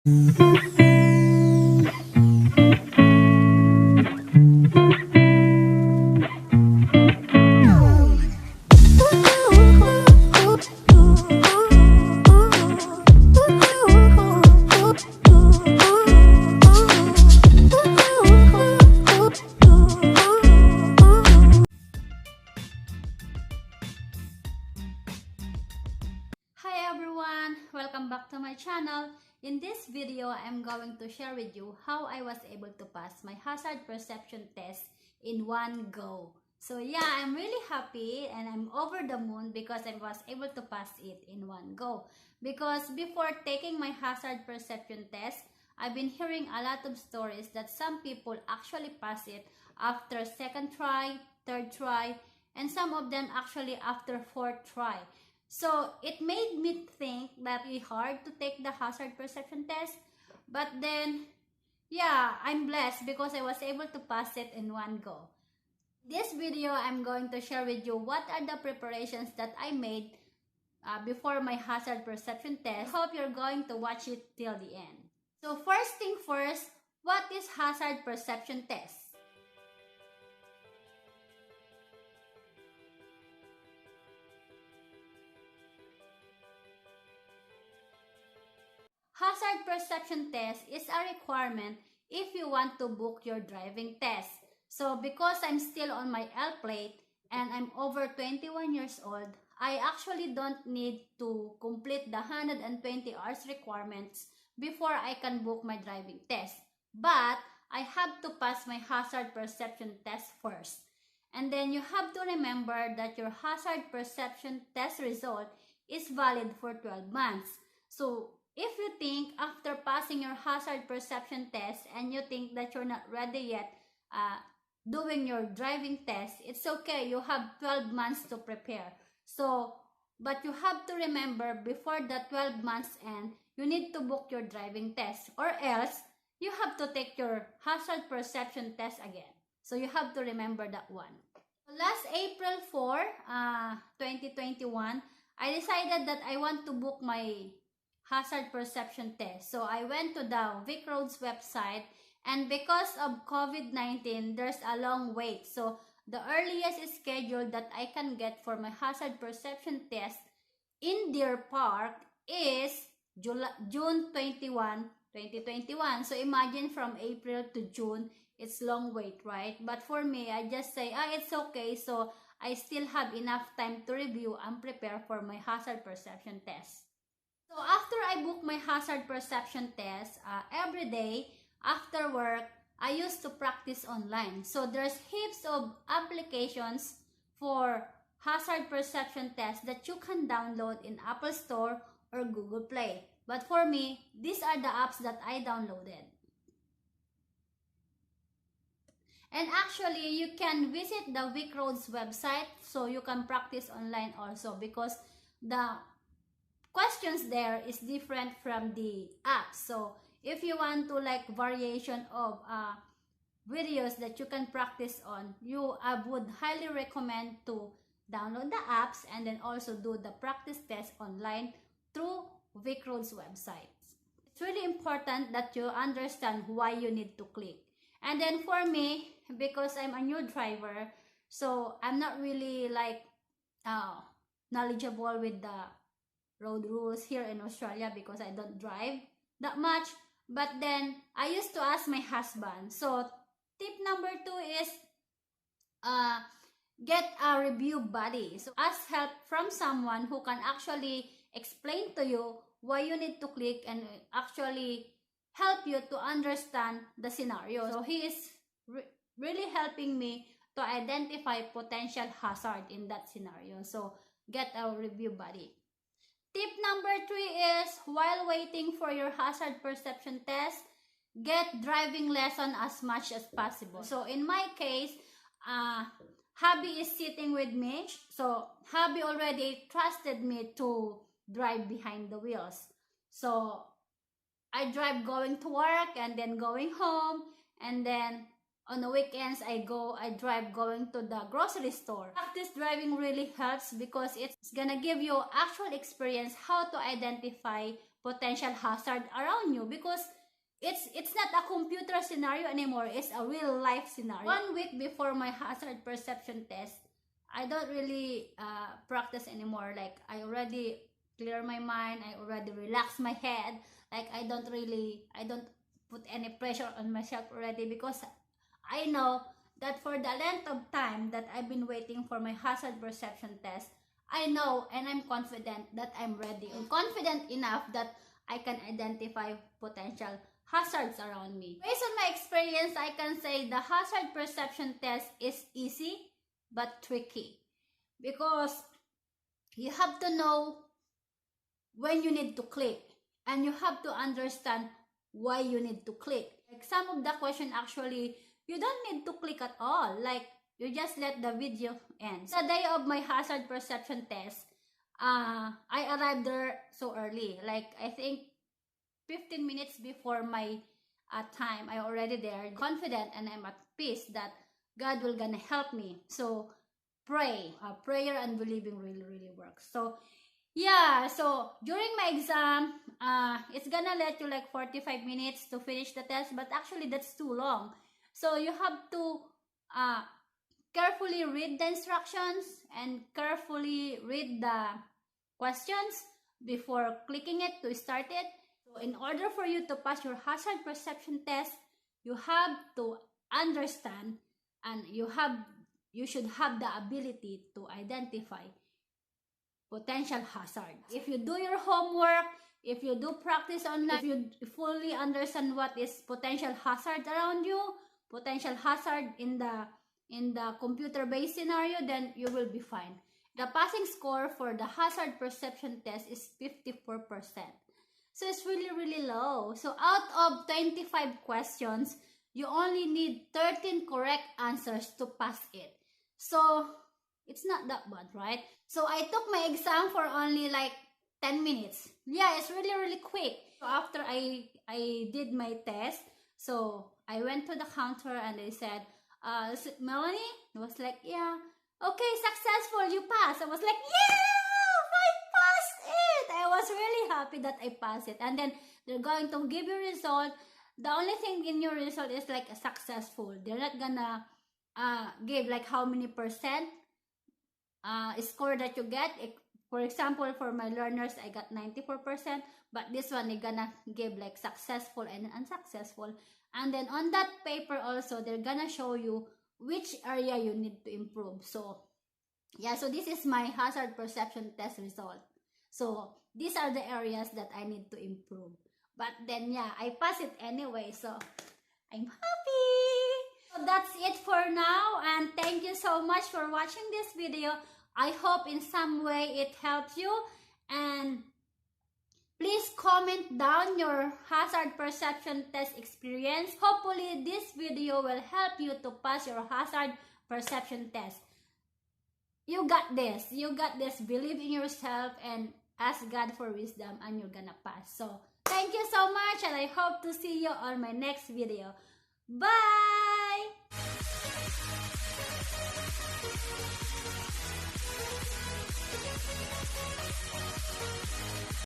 Hi everyone! Welcome back to my channel. In this video, I'm going to share with you how I was able to pass my hazard perception test in one go. So yeah, I'm really happy and I'm over the moon because I was able to pass it in one go. Because before taking my hazard perception test, I've been hearing a lot of stories that some people actually pass it after second try, third try, and some of them actually after fourth try. So it made me think that it's hard to take the hazard perception test. But then, yeah, I'm blessed because I was able to pass it in one go. This video, I'm going to share with you what are the preparations that I made before my hazard perception test. I hope you're going to watch it till the end. So first thing first, what is hazard perception test? Hazard perception test is a requirement if you want to book your driving test. So because I'm still on my L plate and I'm over 21 years old, I actually don't need to complete the 120 hours requirements before I can book my driving test. But I have to pass my hazard perception test first. And then you have to remember that your hazard perception test result is valid for 12 months. So if you think after passing your hazard perception test and you think that you're not ready yet doing your driving test, it's okay. You have 12 months to prepare. So, but you have to remember before the 12 months end, you need to book your driving test or else you have to take your hazard perception test again. So you have to remember that one. Last April 4, 2021, I decided that I want to book my hazard perception test. So I went to the Vicroads website, and because of COVID-19, there's a long wait. So the earliest schedule that I can get for my hazard perception test in Deer Park is June 21, 2021. So imagine from April to June, it's long wait, right? But for me, I just say, it's okay. So I still have enough time to review and prepare for my hazard perception test. So after I book my hazard perception test, every day after work, I used to practice online. So there's heaps of applications for hazard perception test that you can download in Apple Store or Google Play. But for me, these are the apps that I downloaded. And actually, you can visit the Vicroads website so you can practice online also because the questions there is different from the app. So if you want to like variation of videos that you can practice on, I would highly recommend to download the apps and then also do the practice test online through Vicroads website. It's really important that you understand why you need to click. And then for me, because I'm a new driver, so I'm not really like knowledgeable with the road rules here in Australia because I don't drive that much. But then I used to ask my husband. So tip number 2 is get a review buddy. So ask help from someone who can actually explain to you why you need to click and actually help you to understand the scenario. So he is really helping me to identify potential hazard in that scenario. So get a review buddy. Tip number 3 is while waiting for your hazard perception test, get driving lesson as much as possible. So in my case, hubby is sitting with me. So hubby already trusted me to drive behind the wheels. So I drive going to work and then going home, and then on the weekends I drive going to the grocery store. Practice driving really helps because it's gonna give you actual experience how to identify potential hazard around you, because it's not a computer scenario anymore, it's a real life scenario. 1 week before my hazard perception test, I don't really practice anymore. Like, I already clear my mind, I already relax my head. Like, I don't put any pressure on myself already, because I know that for the length of time that I've been waiting for my hazard perception test, I know and I'm confident that I'm ready. I'm confident enough that I can identify potential hazards around me. Based on my experience, I can say the hazard perception test is easy but tricky, because you have to know when you need to click, and you have to understand why you need to click. Like, some of the question, actually, you don't need to click at all. Like, you just let the video end. The day of my hazard perception test, I arrived there so early. Like, I think 15 minutes before my time, I already there, confident, and I'm at peace that God will gonna help me. So pray. Prayer and believing really works. So yeah, so during my exam, it's gonna let you like 45 minutes to finish the test, but actually that's too long. So you have to carefully read the instructions and carefully read the questions before clicking it to start it. So in order for you to pass your hazard perception test, you have to understand, and you should have the ability to identify potential hazard. If you do your homework, if you do practice online, if you fully understand what is potential hazard around you, potential hazard in the computer-based scenario, then you will be fine. The passing score for the hazard perception test is 54%. So it's really low. So out of 25 questions, you only need 13 correct answers to pass it. So it's not that bad, right? So I took my exam for only like 10 minutes. Yeah, it's really quick. So after I did my test, so I went to the counter and they said, Melanie? I was like, yeah. Okay, successful, you passed. I was like, yeah, I passed it. I was really happy that I passed it. And then they're going to give you a result. The only thing in your result is like a successful. They're not gonna give like how many percent score that you get. For example, for my learners, I got 94%, but this one they're gonna give like successful and unsuccessful. And then on that paper also, they're gonna show you which area you need to improve. So yeah, so this is my hazard perception test result. So these are the areas that I need to improve. But then yeah, I passed it anyway, so I'm happy. So that's it for now, and thank you so much for watching this video. I hope in some way it helps you, and please comment down your hazard perception test experience. Hopefully this video will help you to pass your hazard perception test. You got this. You got this. Believe in yourself and ask God for wisdom, and you're gonna pass. So thank you so much, and I hope to see you on my next video. Bye!